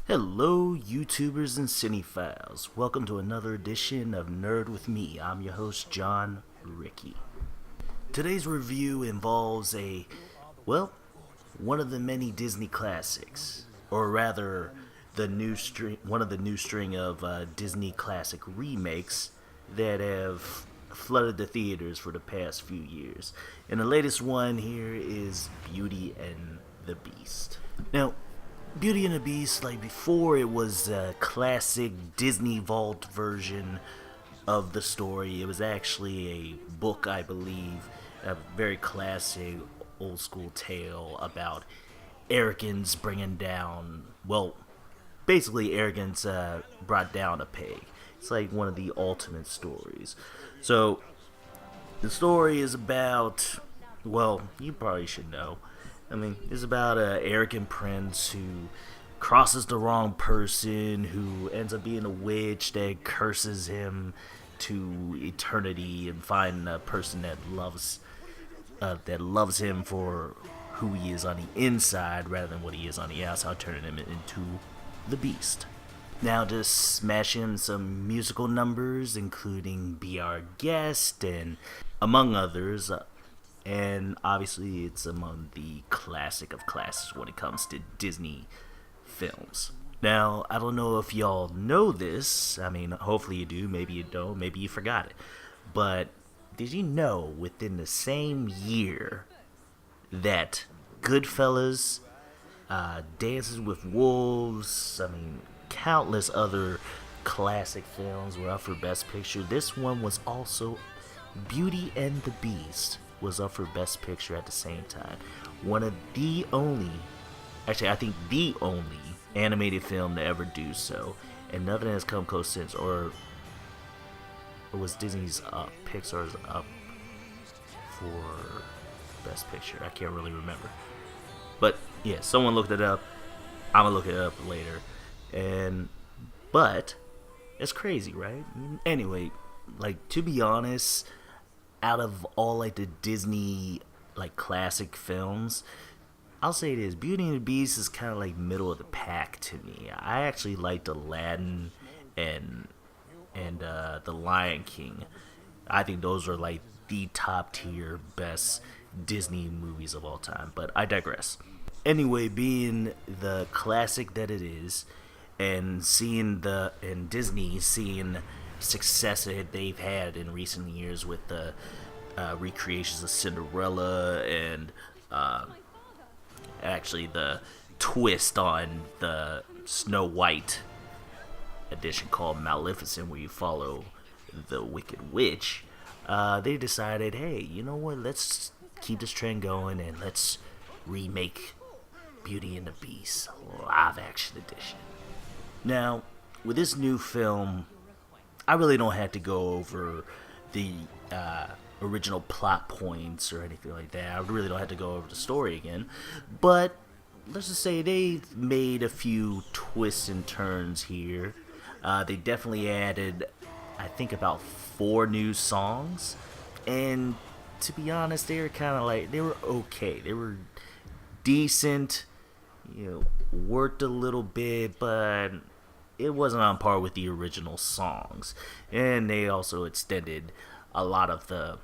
Hello, YouTubers and Cinephiles. Welcome to another edition of Nerd with Me. I'm your host, John Ricky. Today's review involves one of the many Disney classics, or rather, one of the new string of Disney classic remakes that have flooded the theaters for the past few years. And the latest one here is Beauty and the Beast. Now, Beauty and the Beast, like before, it was a classic Disney Vault version of the story. It was actually a book, I believe, a very classic old school tale about arrogance bringing down, basically arrogance brought down a peg. It's like one of the ultimate stories. So the story is about, you probably should know. It's about an arrogant prince who crosses the wrong person, who ends up being a witch that curses him to eternity, and find a person that loves him for who he is on the inside rather than what he is on the outside, turning him into the Beast. Now, just smash in some musical numbers, including Be Our Guest and among others. And obviously, it's among the classic of classics when it comes to Disney films. Now, I don't know if y'all know this. Hopefully you do. Maybe you don't. Maybe you forgot it. But did you know within the same year that Goodfellas, Dances with Wolves, countless other classic films were up for Best Picture? This one was also Beauty and the Beast was up for Best Picture at the same time. One of the only, I think the only animated film to ever do so, and nothing has come close since. Or was Disney's Pixar's up for Best Picture? I can't really remember. But yeah, someone looked it up. I'm gonna look it up later. But it's crazy, right? Anyway, to be honest, out of all the Disney classic films, I'll say this: Beauty and the Beast is kind of middle of the pack to me. I actually liked Aladdin and The Lion King. I think those are the top tier best Disney movies of all time. But I digress. Anyway, being the classic that it is, and Disney seeing success that they've had in recent years with the recreations of Cinderella and actually the twist on the Snow White edition called Maleficent, where you follow the Wicked Witch. They decided, hey, you know what? Let's keep this trend going and let's remake Beauty and the Beast live action edition. Now, with this new film, I really don't have to go over the original plot points or anything like that. I really don't have to go over the story again. But let's just say they've made a few twists and turns here. They definitely added, I think, about 4 new songs. And to be honest, they were kind of they were okay. They were decent, worked a little bit, but it wasn't on par with the original songs. And they also extended a lot of the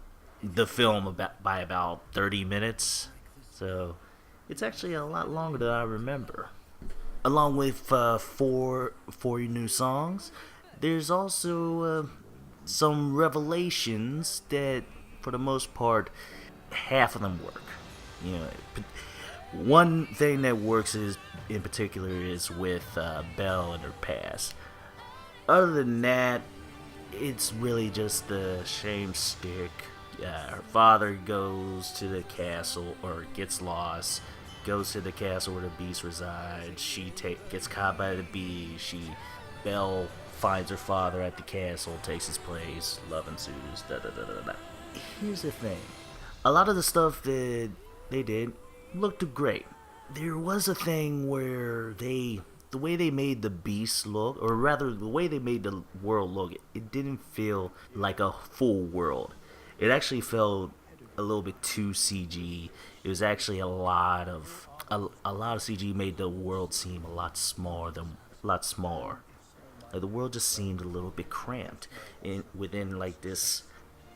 film by about 30 minutes. So it's actually a lot longer than I remember. Along with four new songs, there's also some revelations that, for the most part, half of them work. One thing that works in particular is with Belle and her past. Other than that, it's really just the shame stick. Her father goes to the castle, or gets lost, goes to the castle where the Beast resides. She gets caught by the Beast. Belle finds her father at the castle, takes his place. Love ensues. Here's the thing: a lot of the stuff that they did looked great. There was a thing where the way they made the Beast look, or rather the way they made the world look, it didn't feel like a full world. It actually felt a little bit too CG. It was actually a lot of CG made the world seem a lot smaller than lot smaller. Like the world just seemed a little bit cramped within like this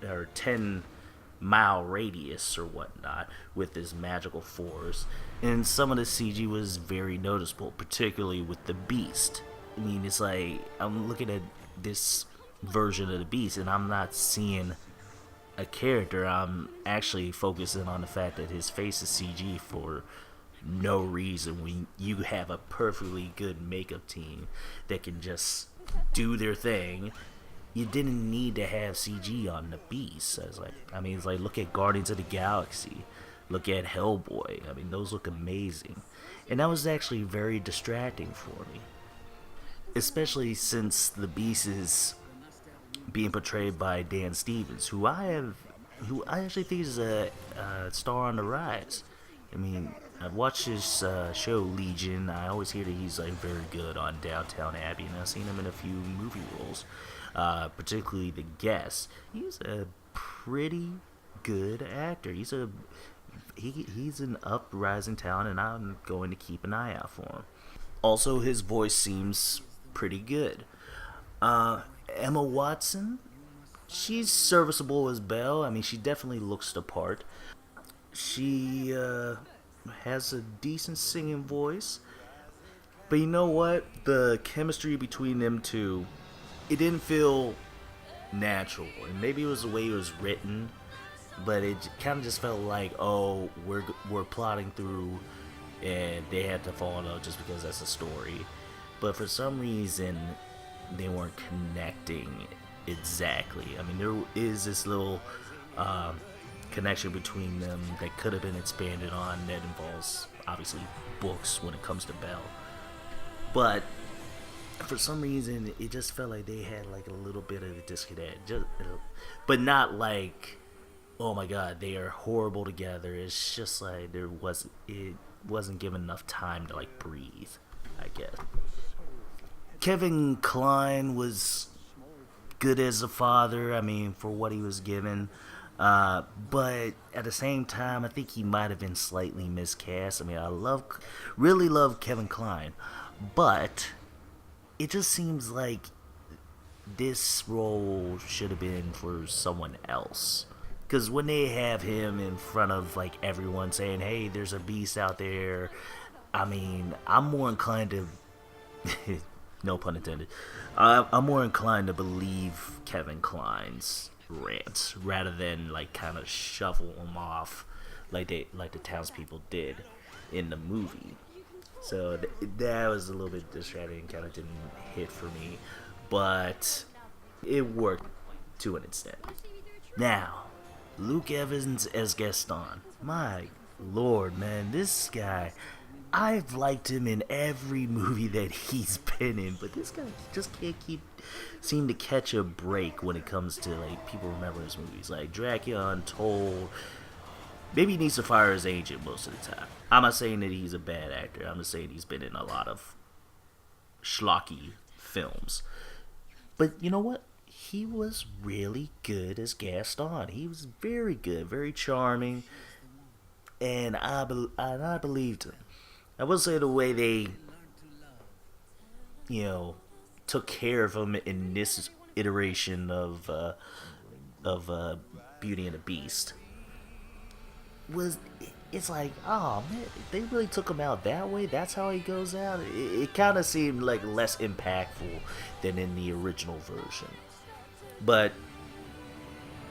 or 10-mile radius or whatnot with this magical force. And some of the CG was very noticeable, particularly with the Beast. I mean, it's like I'm looking at this version of the Beast and I'm not seeing a character. I'm actually focusing on the fact that his face is CG for no reason when you have a perfectly good makeup team that can just do their thing. You didn't need to have CG on the Beast. It's like look at Guardians of the Galaxy, look at Hellboy. I mean, those look amazing, and that was actually very distracting for me, especially since the Beast is being portrayed by Dan Stevens, who I actually think is a star on the rise. I mean, I've watched his show Legion. I always hear that he's like very good on Downtown Abbey, and I've seen him in a few movie roles, particularly The Guest. He's a pretty good actor. He's an uprising talent, and I'm going to keep an eye out for him. Also, his voice seems pretty good. Emma Watson, she's serviceable as Belle. I mean, she definitely looks the part. She has a decent singing voice. But you know what? The chemistry between them two, it didn't feel natural. And maybe it was the way it was written, but it kind of just felt like, oh, we're plotting through, and they had to fall in love just because that's a story. But for some reason, they weren't connecting exactly. I mean, there is this little connection between them that could have been expanded on that involves obviously books when it comes to Belle. But for some reason, it just felt like they had like a little bit of a disconnect. But not like, oh my god, they are horrible together. It's just like it wasn't given enough time to like breathe, I guess. Kevin Kline was good as a father, I mean, for what he was given. But at the same time, I think he might have been slightly miscast. I mean, really love Kevin Kline, but it just seems like this role should have been for someone else. Because when they have him in front of like everyone saying, "Hey, there's a beast out there," I mean, I'm more inclined to no pun intended. I'm more inclined to believe Kevin Kline's rants rather than like kind of shuffle them off like the townspeople did in the movie. So that was a little bit distracting, kind of didn't hit for me, but it worked to an extent. Now, Luke Evans as Gaston. My lord, man, this guy, I've liked him in every movie that he's been in, but this guy just can't seem to catch a break when it comes to like people remember his movies, like Dracula Untold. Maybe he needs to fire his agent most of the time. I'm not saying that he's a bad actor. I'm just saying he's been in a lot of schlocky films. But you know what? He was really good as Gaston. He was very good, very charming, and I believed him. I will say the way they, took care of him in this iteration of Beauty and the Beast it's like, oh man, they really took him out that way. That's how he goes out. It kind of seemed like less impactful than in the original version. But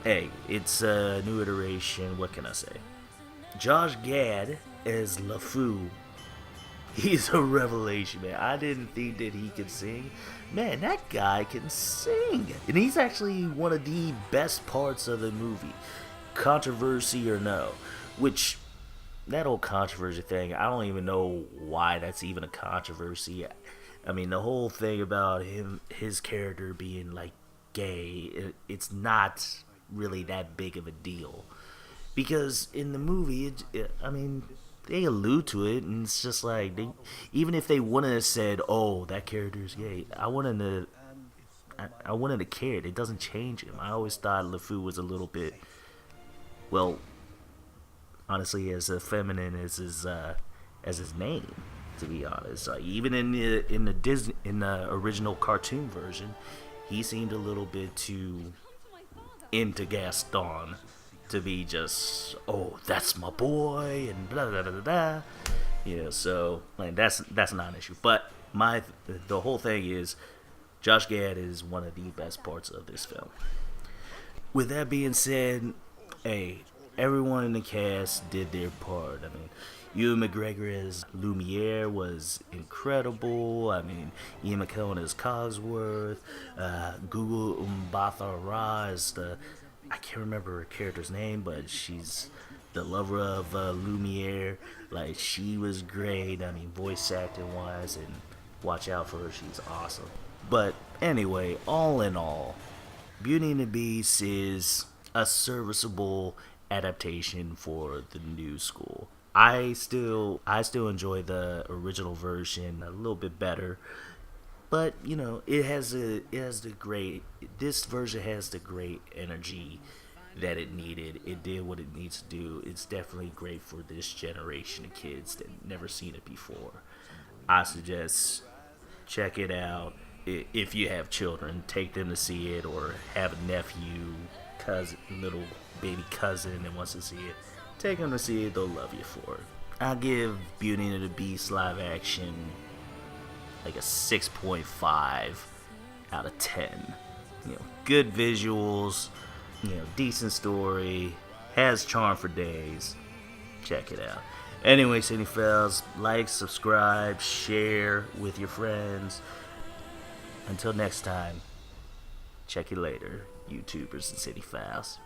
hey, it's a new iteration. What can I say? Josh Gad as LeFou. He's a revelation, man. I didn't think that he could sing. Man, that guy can sing. And he's actually one of the best parts of the movie. Controversy or no. Which, that whole controversy thing, I don't even know why that's even a controversy. I mean, the whole thing about his character being, like, gay, it's not really that big of a deal. Because in the movie, they allude to it, and it's just like, even if they wouldn't have said, oh, that character's gay, I wouldn't have cared. It doesn't change him. I always thought LeFou was a little bit, well, honestly, as feminine as his name. To be honest, even in the original cartoon version, he seemed a little bit too into Gaston to be just, oh, that's my boy and blah blah blah blah blah. So like that's not an issue. But the whole thing is Josh Gad is one of the best parts of this film. With that being said, hey, everyone in the cast did their part. I mean, Ewan McGregor as Lumiere was incredible. I mean, Ian McKellen as Cogsworth. Google Mbatha-Raw as I can't remember her character's name, but she's the lover of Lumiere. Like, she was great. I mean, voice acting wise, and watch out for her. She's awesome. But anyway, all in all, Beauty and the Beast is a serviceable adaptation for the new school. I still enjoy the original version a little bit better, but this version has the great energy that it needed. It did what it needs to do. It's definitely great for this generation of kids that never seen it before. I suggest check it out. If you have children, take them to see it, or have a nephew, cousin, little baby cousin that wants to see it. Take them to see it; they'll love you for it. I'll give Beauty and the Beast live action like a 6.5 out of 10. Good visuals, decent story, has charm for days. Check it out. Anyway, City Files, like, subscribe, share with your friends. Until next time, check you later, YouTubers and City Files.